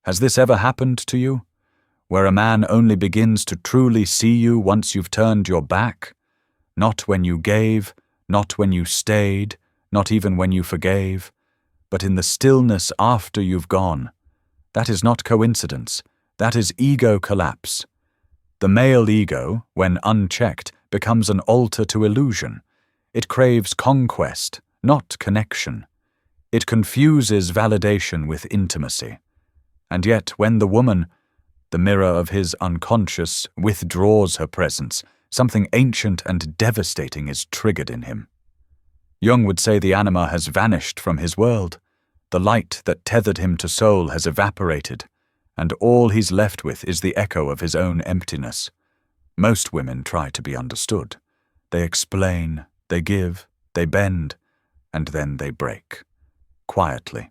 Has this ever happened to you? Where a man only begins to truly see you once you've turned your back? Not when you gave, not when you stayed, not even when you forgave, but in the stillness after you've gone. That is not coincidence. That is ego collapse. The male ego, when unchecked, becomes an altar to illusion. It craves conquest, not connection. It confuses validation with intimacy. And yet, when the woman, the mirror of his unconscious, withdraws her presence, something ancient and devastating is triggered in him. Jung would say the anima has vanished from his world. The light that tethered him to soul has evaporated, and all he's left with is the echo of his own emptiness. Most women try to be understood. They explain, they give, they bend, and then they break. Quietly.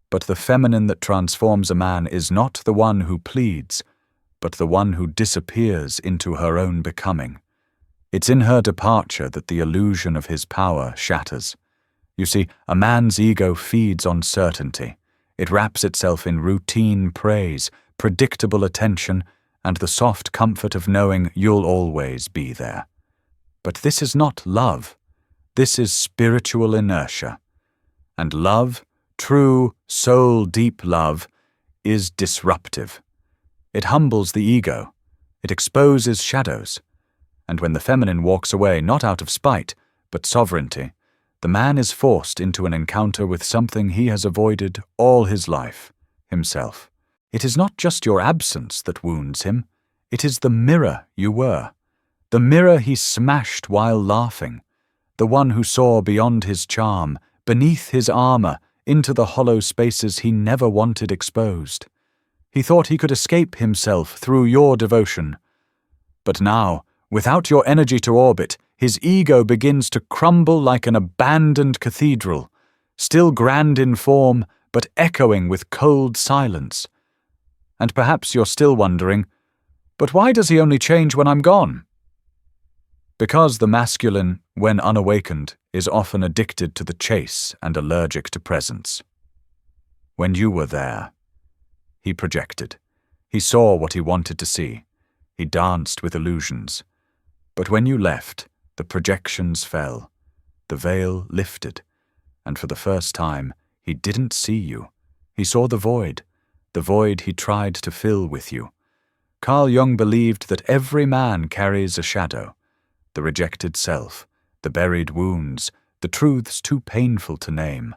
But the feminine that transforms a man is not the one who pleads, but the one who disappears into her own becoming. It's in her departure that the illusion of his power shatters. You see, a man's ego feeds on certainty. It wraps itself in routine praise, predictable attention, and the soft comfort of knowing you'll always be there. But this is not love. This is spiritual inertia. And love, true, soul-deep love, is disruptive. It humbles the ego. It exposes shadows. And when the feminine walks away not out of spite, but sovereignty, the man is forced into an encounter with something he has avoided all his life, himself. It is not just your absence that wounds him. It is the mirror you were. The mirror he smashed while laughing. The one who saw beyond his charm, beneath his armor, into the hollow spaces he never wanted exposed. He thought he could escape himself through your devotion. But now, without your energy to orbit, his ego begins to crumble like an abandoned cathedral, still grand in form, but echoing with cold silence. And perhaps you're still wondering, but why does he only change when I'm gone? Because the masculine, when unawakened, is often addicted to the chase and allergic to presence. When you were there, he projected. He saw what he wanted to see. He danced with illusions. But when you left, the projections fell. The veil lifted. And for the first time, he didn't see you. He saw the void he tried to fill with you. Carl Jung believed that every man carries a shadow. The rejected self, the buried wounds, the truths too painful to name.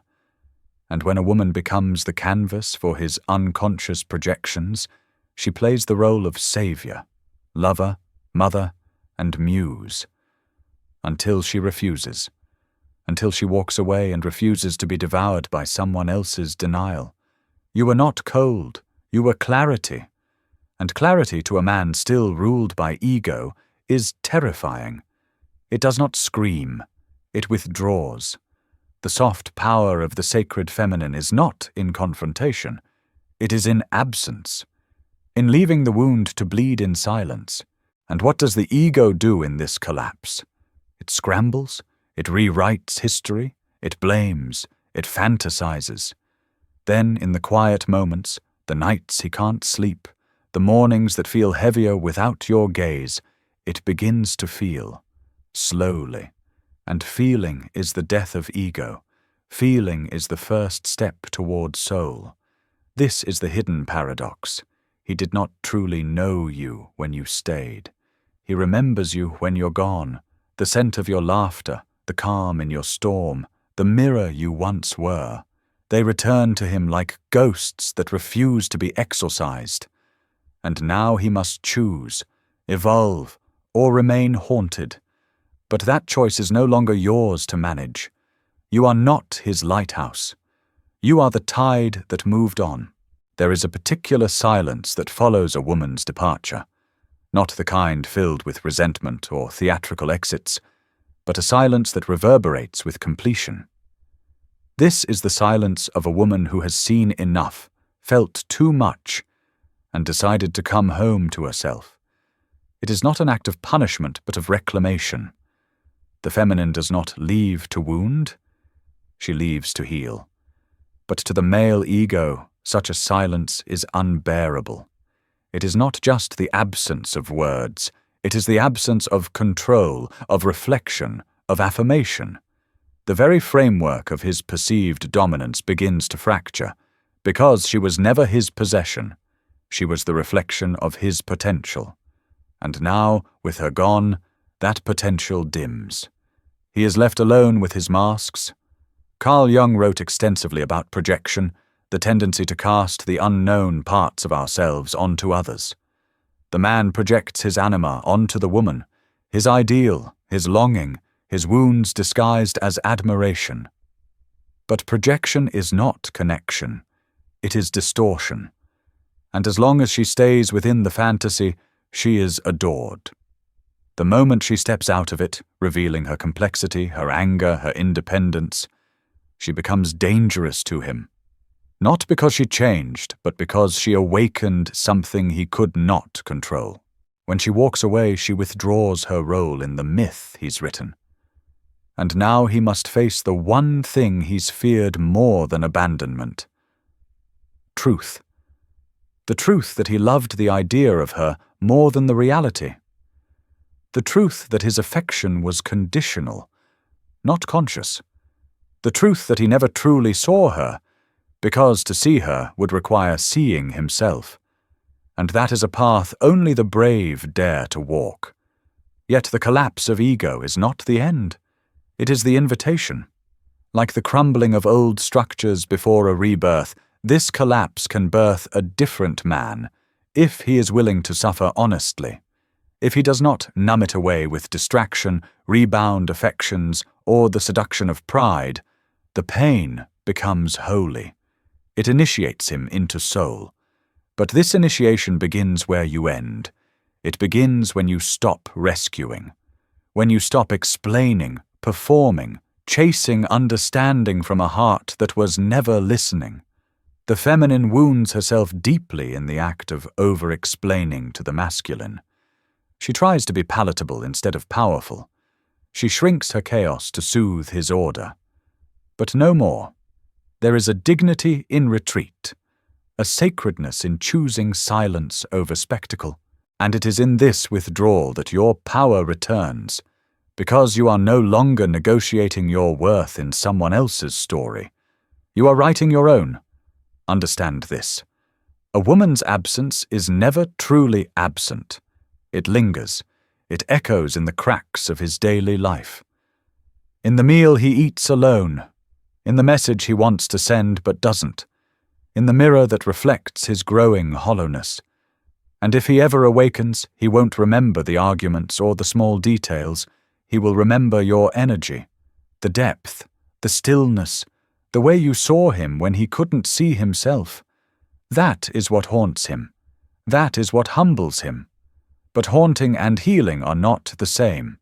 And when a woman becomes the canvas for his unconscious projections, she plays the role of savior, lover, mother, and muse. Until she refuses. Until she walks away and refuses to be devoured by someone else's denial. You were not cold, you were clarity. And clarity to a man still ruled by ego is terrifying. It does not scream, it withdraws. The soft power of the sacred feminine is not in confrontation, it is in absence, in leaving the wound to bleed in silence. And what does the ego do in this collapse? It scrambles, it rewrites history, it blames, it fantasizes. Then, in the quiet moments, the nights he can't sleep, the mornings that feel heavier without your gaze, it begins to feel. Slowly. And feeling is the death of ego. Feeling is the first step toward soul. This is the hidden paradox. He did not truly know you when you stayed. He remembers you when you're gone, the scent of your laughter, the calm in your storm, the mirror you once were. They return to him like ghosts that refuse to be exorcised. And now he must choose, evolve, or remain haunted. But that choice is no longer yours to manage. You are not his lighthouse. You are the tide that moved on. There is a particular silence that follows a woman's departure, not the kind filled with resentment or theatrical exits, but a silence that reverberates with completion. This is the silence of a woman who has seen enough, felt too much, and decided to come home to herself. It is not an act of punishment, but of reclamation. The feminine does not leave to wound, she leaves to heal. But to the male ego, Such a silence is unbearable. It is not just the absence of words, it is the absence of control, of reflection, of affirmation. The very framework of his perceived dominance begins to fracture, because she was never his possession. She was the reflection of his potential. And now, with her gone, that potential dims. He is left alone with his masks. Carl Jung wrote extensively about projection, the tendency to cast the unknown parts of ourselves onto others. The man projects his anima onto the woman, his ideal, his longing, his wounds disguised as admiration. But projection is not connection. It is distortion. And as long as she stays within the fantasy, she is adored. The moment she steps out of it, revealing her complexity, her anger, her independence, she becomes dangerous to him. Not because she changed, but because she awakened something he could not control. When she walks away, she withdraws her role in the myth he's written. And now he must face the one thing he's feared more than abandonment. Truth. The truth that he loved the idea of her more than the reality. The truth that his affection was conditional, not conscious. The truth that he never truly saw her, because to see her would require seeing himself. And that is a path only the brave dare to walk. Yet the collapse of ego is not the end. It is the invitation. Like the crumbling of old structures before a rebirth, this collapse can birth a different man, if he is willing to suffer honestly. If he does not numb it away with distraction, rebound affections, or the seduction of pride, the pain becomes holy. It initiates him into soul. But this initiation begins where you end. It begins when you stop rescuing. When you stop explaining, performing, chasing understanding from a heart that was never listening. The feminine wounds herself deeply in the act of over-explaining to the masculine. She tries to be palatable instead of powerful. She shrinks her chaos to soothe his order. But no more. There is a dignity in retreat, a sacredness in choosing silence over spectacle, and it is in this withdrawal that your power returns, because you are no longer negotiating your worth in someone else's story. You are writing your own. Understand this. A woman's absence is never truly absent. It lingers. It echoes in the cracks of his daily life. In the meal he eats alone, in the message he wants to send but doesn't, in the mirror that reflects his growing hollowness. And if he ever awakens, he won't remember the arguments or the small details. He will remember your energy, the depth, the stillness, the way you saw him when he couldn't see himself. That is what haunts him. That is what humbles him. But haunting and healing are not the same.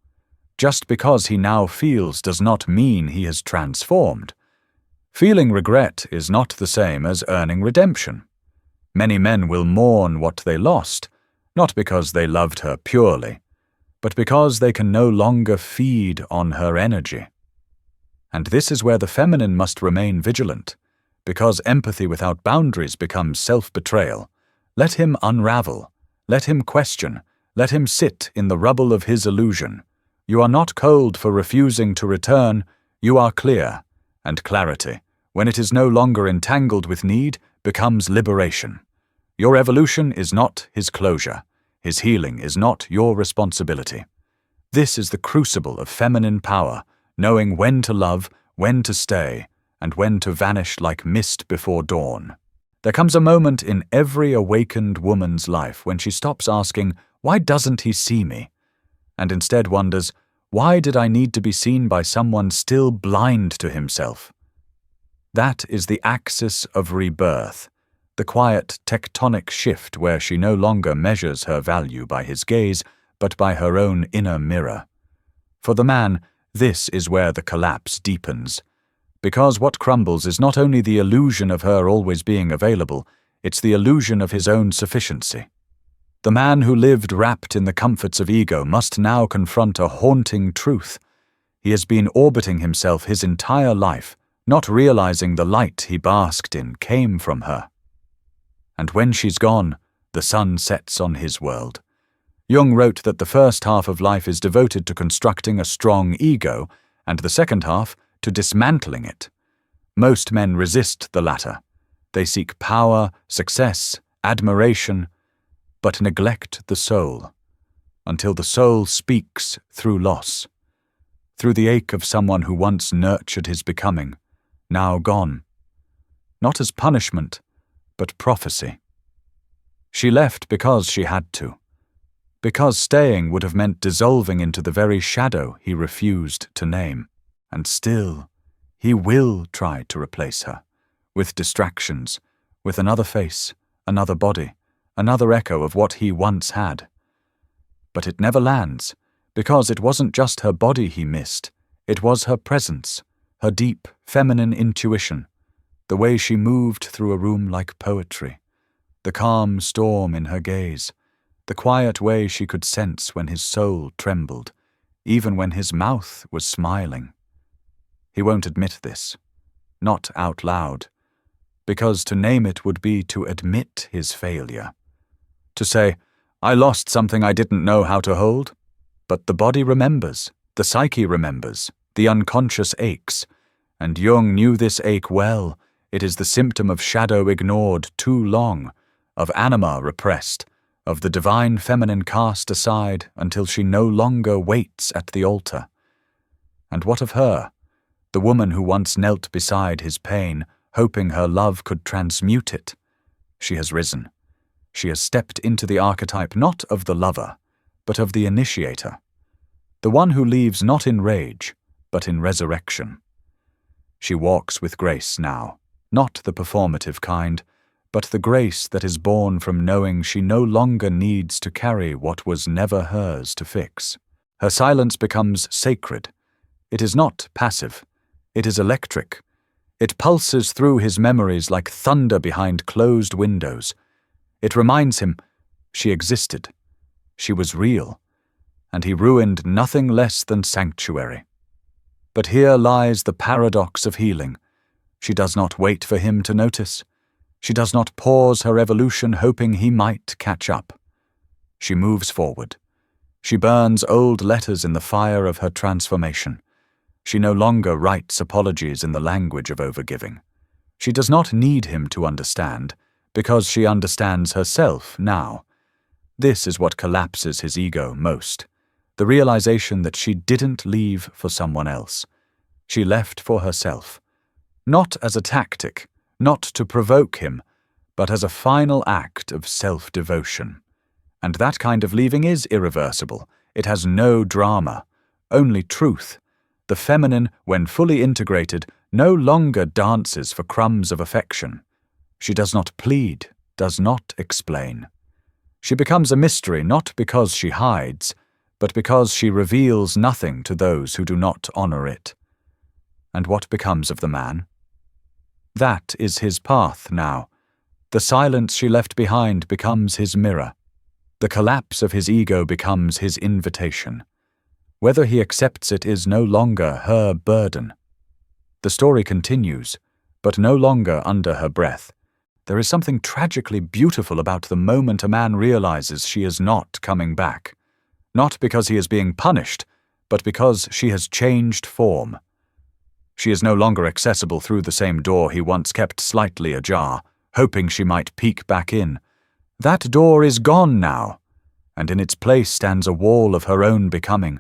Just because he now feels does not mean he has transformed. Feeling regret is not the same as earning redemption. Many men will mourn what they lost, not because they loved her purely, but because they can no longer feed on her energy. And this is where the feminine must remain vigilant, because empathy without boundaries becomes self-betrayal. Let him unravel, let him question, let him sit in the rubble of his illusion. You are not cold for refusing to return, you are clear, and clarity, when it is no longer entangled with need, becomes liberation. Your evolution is not his closure. His healing is not your responsibility. This is the crucible of feminine power, knowing when to love, when to stay, and when to vanish like mist before dawn. There comes a moment in every awakened woman's life when she stops asking, "Why doesn't he see me?" and instead wonders, "Why did I need to be seen by someone still blind to himself?" That is the axis of rebirth, the quiet tectonic shift where she no longer measures her value by his gaze, but by her own inner mirror. For the man, this is where the collapse deepens, because what crumbles is not only the illusion of her always being available, it's the illusion of his own sufficiency. The man who lived wrapped in the comforts of ego must now confront a haunting truth. He has been orbiting himself his entire life, not realizing the light he basked in came from her. And when she's gone, the sun sets on his world. Jung wrote that the first half of life is devoted to constructing a strong ego, and the second half to dismantling it. Most men resist the latter. They seek power, success, admiration, but neglect the soul, until the soul speaks through loss, through the ache of someone who once nurtured his becoming, now gone. Not as punishment, but prophecy. She left because she had to, because staying would have meant dissolving into the very shadow he refused to name. And still, he will try to replace her, with distractions, with another face, another body, another echo of what he once had. But it never lands, because it wasn't just her body he missed, it was her presence, her deep, feminine intuition, the way she moved through a room like poetry, the calm storm in her gaze, the quiet way she could sense when his soul trembled, even when his mouth was smiling. He won't admit this, not out loud, because to name it would be to admit his failure. To say, I lost something I didn't know how to hold. But the body remembers, the psyche remembers, the unconscious aches, and Jung knew this ache well. It is the symptom of shadow ignored too long, of anima repressed, of the divine feminine cast aside until she no longer waits at the altar. And what of her, the woman who once knelt beside his pain, hoping her love could transmute it? She has risen. She has stepped into the archetype not of the lover, but of the initiator, the one who leaves not in rage, but in resurrection. She walks with grace now, not the performative kind, but the grace that is born from knowing she no longer needs to carry what was never hers to fix. Her silence becomes sacred. It is not passive. It is electric. It pulses through his memories like thunder behind closed windows. It reminds him she existed. She was real, and he ruined nothing less than sanctuary. But here lies the paradox of healing. She does not wait for him to notice. She does not pause her evolution hoping he might catch up. She moves forward. She burns old letters in the fire of her transformation. She no longer writes apologies in the language of overgiving. She does not need him to understand, because she understands herself now. This is what collapses his ego most, the realization that she didn't leave for someone else. She left for herself, not as a tactic, not to provoke him, but as a final act of self-devotion. And that kind of leaving is irreversible. It has no drama, only truth. The feminine, when fully integrated, no longer dances for crumbs of affection. She does not plead, does not explain. She becomes a mystery not because she hides, but because she reveals nothing to those who do not honor it. And what becomes of the man? That is his path now. The silence she left behind becomes his mirror. The collapse of his ego becomes his invitation. Whether he accepts it is no longer her burden. The story continues, but no longer under her breath. There is something tragically beautiful about the moment a man realizes she is not coming back. Not because he is being punished, but because she has changed form. She is no longer accessible through the same door he once kept slightly ajar, hoping she might peek back in. That door is gone now, and in its place stands a wall of her own becoming.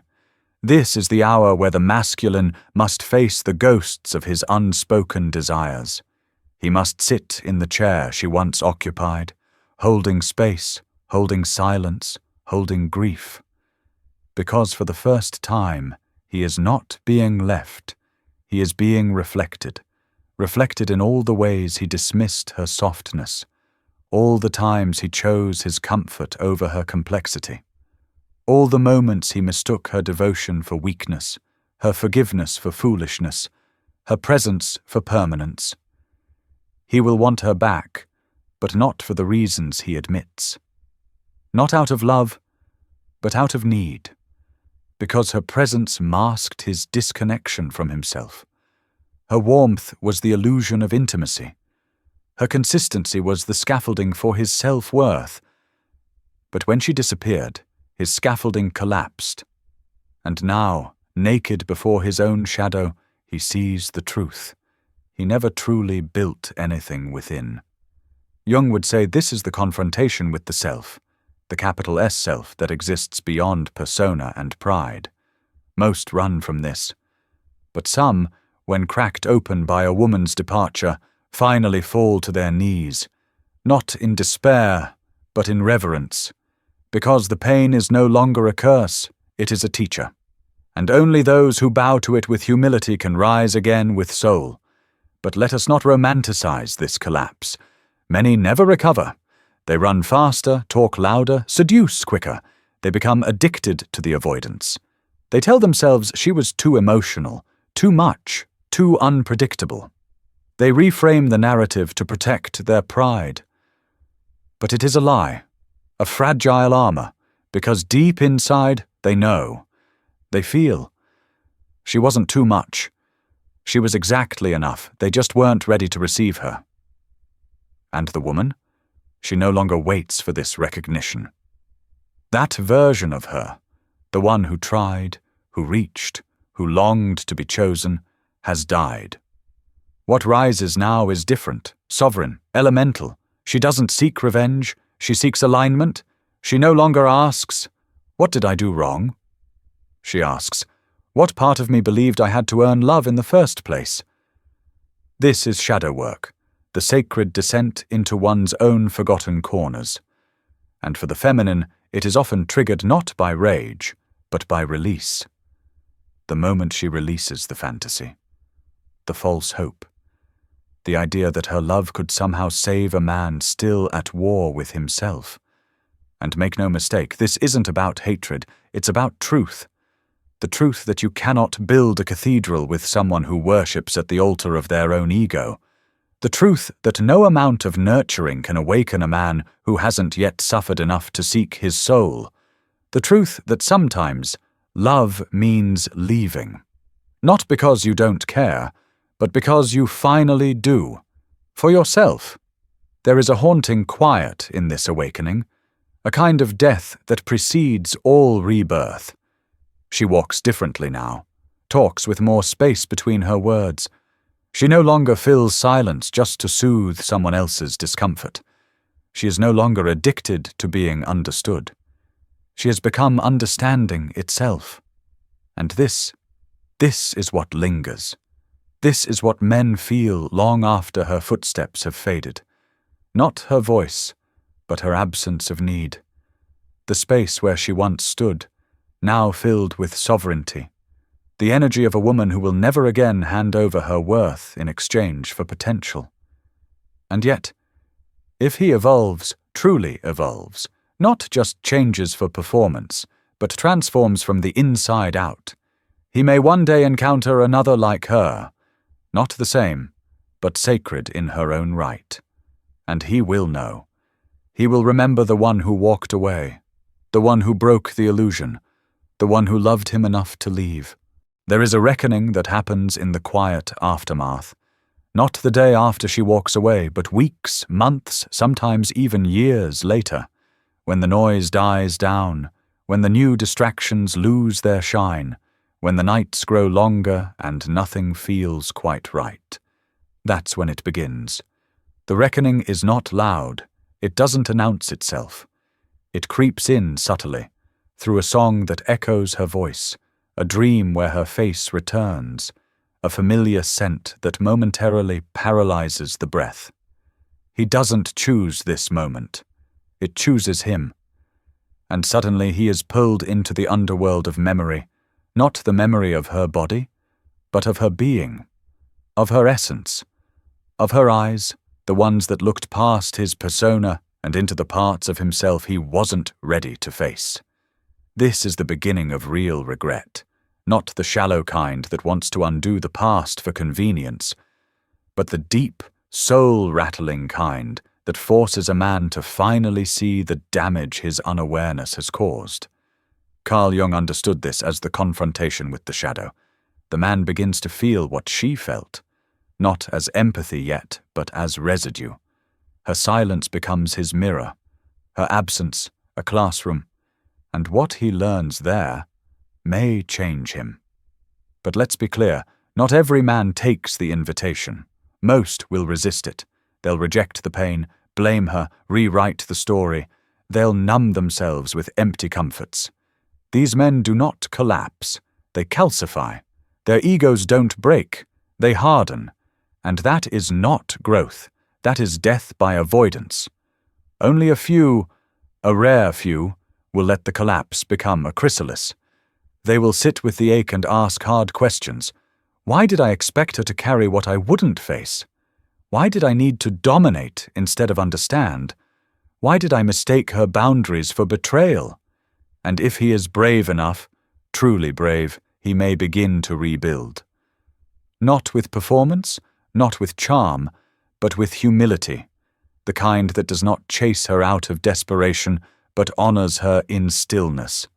This is the hour where the masculine must face the ghosts of his unspoken desires. He must sit in the chair she once occupied, holding space, holding silence, holding grief. Because for the first time, he is not being left. He is being reflected in all the ways he dismissed her softness, all the times he chose his comfort over her complexity, all the moments he mistook her devotion for weakness, her forgiveness for foolishness, her presence for permanence. He will want her back, but not for the reasons he admits. Not out of love, but out of need, because her presence masked his disconnection from himself. Her warmth was the illusion of intimacy. Her consistency was the scaffolding for his self-worth. But when she disappeared, his scaffolding collapsed. And now, naked before his own shadow, he sees the truth. He never truly built anything within. Jung would say this is the confrontation with the self, the capital S self that exists beyond persona and pride. Most run from this. But some, when cracked open by a woman's departure, finally fall to their knees, not in despair, but in reverence, because the pain is no longer a curse, it is a teacher. And only those who bow to it with humility can rise again with soul. But let us not romanticize this collapse. Many never recover. They run faster, talk louder, seduce quicker. They become addicted to the avoidance. They tell themselves she was too emotional, too much, too unpredictable. They reframe the narrative to protect their pride. But it is a lie, a fragile armor, because deep inside they know. They feel. She wasn't too much. She was exactly enough. They just weren't ready to receive her. And the woman? She no longer waits for this recognition. That version of her, the one who tried, who reached, who longed to be chosen, has died. What rises now is different, sovereign, elemental. She doesn't seek revenge. She seeks alignment. She no longer asks, "What did I do wrong?" She asks, "What part of me believed I had to earn love in the first place?" This is shadow work, the sacred descent into one's own forgotten corners. And for the feminine, it is often triggered not by rage, but by release. The moment she releases the fantasy, the false hope, the idea that her love could somehow save a man still at war with himself. And make no mistake, this isn't about hatred, it's about truth. The truth that you cannot build a cathedral with someone who worships at the altar of their own ego. The truth that no amount of nurturing can awaken a man who hasn't yet suffered enough to seek his soul. The truth that sometimes love means leaving. Not because you don't care, but because you finally do. For yourself. There is a haunting quiet in this awakening, a kind of death that precedes all rebirth. She walks differently now, talks with more space between her words. She no longer fills silence just to soothe someone else's discomfort. She is no longer addicted to being understood. She has become understanding itself. And this is what lingers. This is what men feel long after her footsteps have faded. Not her voice, but her absence of need. The space where she once stood, now filled with sovereignty. The energy of a woman who will never again hand over her worth in exchange for potential. And yet, if he evolves, truly evolves, not just changes for performance, but transforms from the inside out, he may one day encounter another like her, not the same, but sacred in her own right. And he will know. He will remember the one who walked away, the one who broke the illusion, the one who loved him enough to leave. There is a reckoning that happens in the quiet aftermath, not the day after she walks away, but weeks, months, sometimes even years later, when the noise dies down, when the new distractions lose their shine, when the nights grow longer and nothing feels quite right. That's when it begins. The reckoning is not loud. It doesn't announce itself. It creeps in subtly, through a song that echoes her voice, a dream where her face returns, a familiar scent that momentarily paralyzes the breath. He doesn't choose this moment. It chooses him. And suddenly he is pulled into the underworld of memory, not the memory of her body, but of her being, of her essence, of her eyes, the ones that looked past his persona and into the parts of himself he wasn't ready to face. This is the beginning of real regret, not the shallow kind that wants to undo the past for convenience, but the deep, soul-rattling kind that forces a man to finally see the damage his unawareness has caused. Carl Jung understood this as the confrontation with the shadow. The man begins to feel what she felt, not as empathy yet, but as residue, Her silence becomes his mirror, her absence a classroom, and what he learns there may change him. But let's be clear, not every man takes the invitation. Most will resist it. They'll reject the pain, blame her, rewrite the story. They'll numb themselves with empty comforts. These men do not collapse, they calcify. Their egos don't break, they harden. And that is not growth, that is death by avoidance. Only a rare few, will let the collapse become a chrysalis. They will sit with the ache and ask hard questions. Why did I expect her to carry what I wouldn't face? Why did I need to dominate instead of understand? Why did I mistake her boundaries for betrayal? And if he is brave enough, truly brave, he may begin to rebuild. Not with performance, not with charm, but with humility, the kind that does not chase her out of desperation, but honors her in stillness.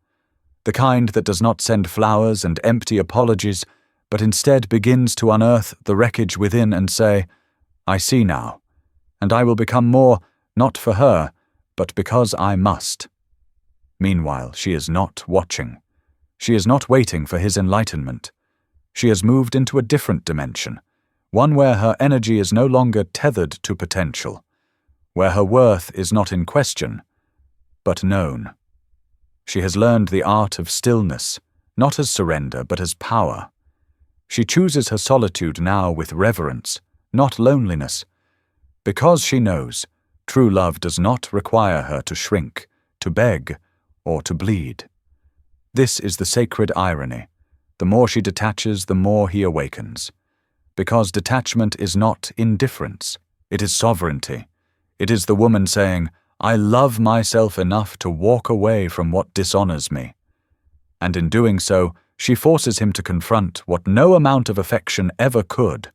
The kind that does not send flowers and empty apologies, but instead begins to unearth the wreckage within and say, I see now, and I will become more, not for her, but because I must. Meanwhile, she is not watching. She is not waiting for his enlightenment. She has moved into a different dimension, one where her energy is no longer tethered to potential, where her worth is not in question, but known. She has learned the art of stillness, not as surrender, but as power. She chooses her solitude now with reverence, not loneliness. Because she knows, true love does not require her to shrink, to beg, or to bleed. This is the sacred irony. The more she detaches, the more he awakens. Because detachment is not indifference, it is sovereignty. It is the woman saying, I love myself enough to walk away from what dishonors me. And in doing so, she forces him to confront what no amount of affection ever could,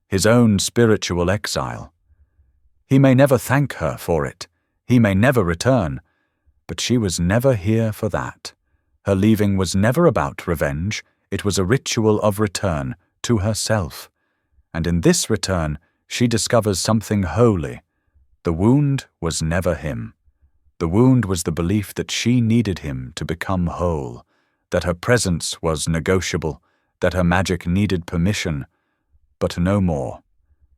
his own spiritual exile. He may never thank her for it, he may never return, but she was never here for that. Her leaving was never about revenge, it was a ritual of return to herself. And in this return, she discovers something holy. The wound was never him. The wound was the belief that she needed him to become whole, that her presence was negotiable, that her magic needed permission, but no more.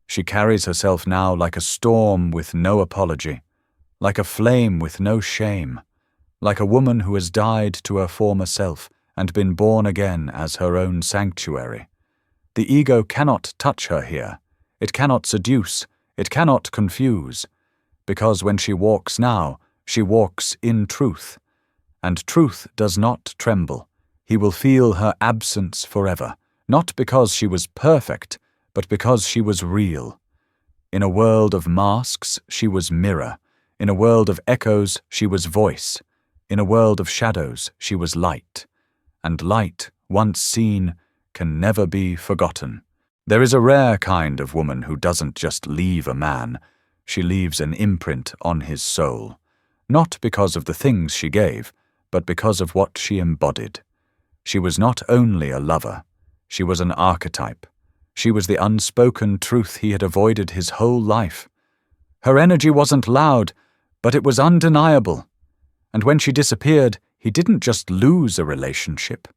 She carries herself now like a storm with no apology, like a flame with no shame, like a woman who has died to her former self and been born again as her own sanctuary. The ego cannot touch her here. It cannot seduce. It cannot confuse. Because when she walks now, she walks in truth. And truth does not tremble. He will feel her absence forever, not because she was perfect, but because she was real. In a world of masks, she was mirror. In a world of echoes, she was voice. In a world of shadows, she was light. And light, once seen, can never be forgotten. There is a rare kind of woman who doesn't just leave a man. She leaves an imprint on his soul, not because of the things she gave, but because of what she embodied. She was not only a lover, she was an archetype. She was the unspoken truth he had avoided his whole life. Her energy wasn't loud, but it was undeniable. And when she disappeared, he didn't just lose a relationship.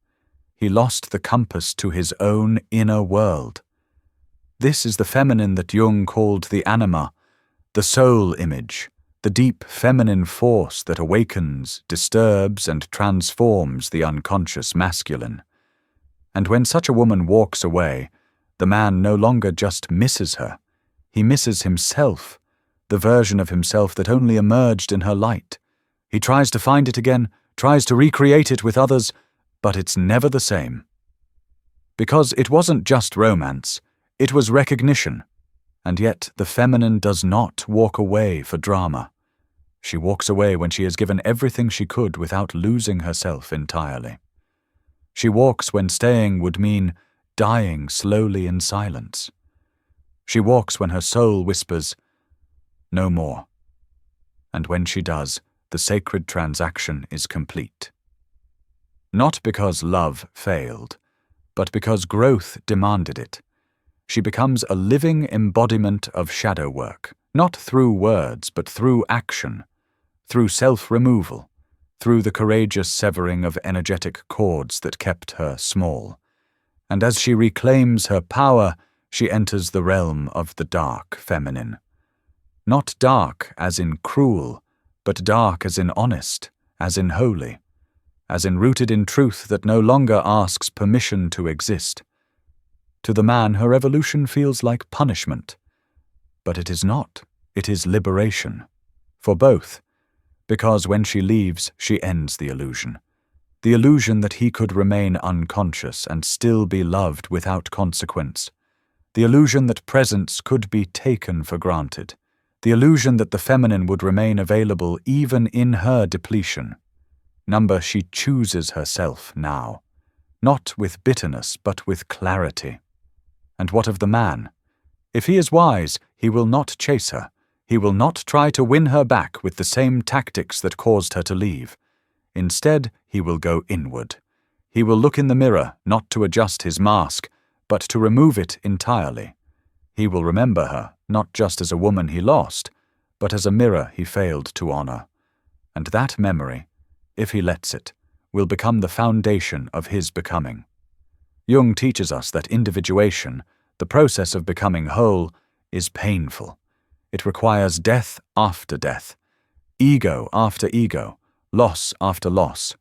He lost the compass to his own inner world. This is the feminine that Jung called the anima, the soul image, the deep feminine force that awakens, disturbs, and transforms the unconscious masculine. And when such a woman walks away, the man no longer just misses her. He misses himself, the version of himself that only emerged in her light. He tries to find it again, tries to recreate it with others, but it's never the same. Because it wasn't just romance, it was recognition. And yet the feminine does not walk away for drama. She walks away when she has given everything she could without losing herself entirely. She walks when staying would mean dying slowly in silence. She walks when her soul whispers, "No more." And when she does, the sacred transaction is complete. Not because love failed, but because growth demanded it. She becomes a living embodiment of shadow work, not through words, but through action, through self-removal, through the courageous severing of energetic cords that kept her small. And as she reclaims her power, she enters the realm of the dark feminine. Not dark as in cruel, but dark as in honest, as in holy, as in rooted in truth that no longer asks permission to exist. To the man, her evolution feels like punishment. But it is not. It is liberation. For both. Because when she leaves, she ends the illusion. The illusion that he could remain unconscious and still be loved without consequence. The illusion that presence could be taken for granted. The illusion that the feminine would remain available even in her depletion. She chooses herself now. Not with bitterness, but with clarity. And what of the man? If he is wise, he will not chase her. He will not try to win her back with the same tactics that caused her to leave. Instead, he will go inward. He will look in the mirror, not to adjust his mask, but to remove it entirely. He will remember her, not just as a woman he lost, but as a mirror he failed to honor. And that memory, if he lets it, will become the foundation of his becoming. Jung teaches us that individuation, the process of becoming whole, is painful. It requires death after death, ego after ego, loss after loss.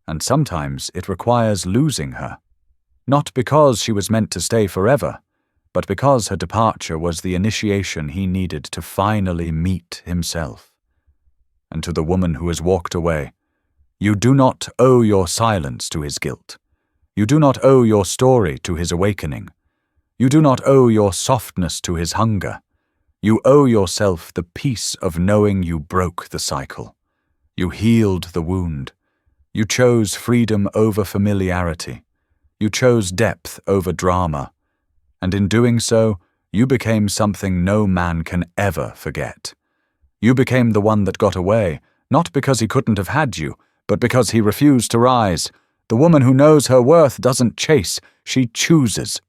And sometimes it requires losing her, not because she was meant to stay forever, but because her departure was the initiation he needed to finally meet himself. And to the woman who has walked away, you do not owe your silence to his guilt. You do not owe your story to his awakening. You do not owe your softness to his hunger. You owe yourself the peace of knowing you broke the cycle. You healed the wound. You chose freedom over familiarity. You chose depth over drama. And in doing so, you became something no man can ever forget. You became the one that got away, not because he couldn't have had you, but because he refused to rise. The woman who knows her worth doesn't chase, she chooses.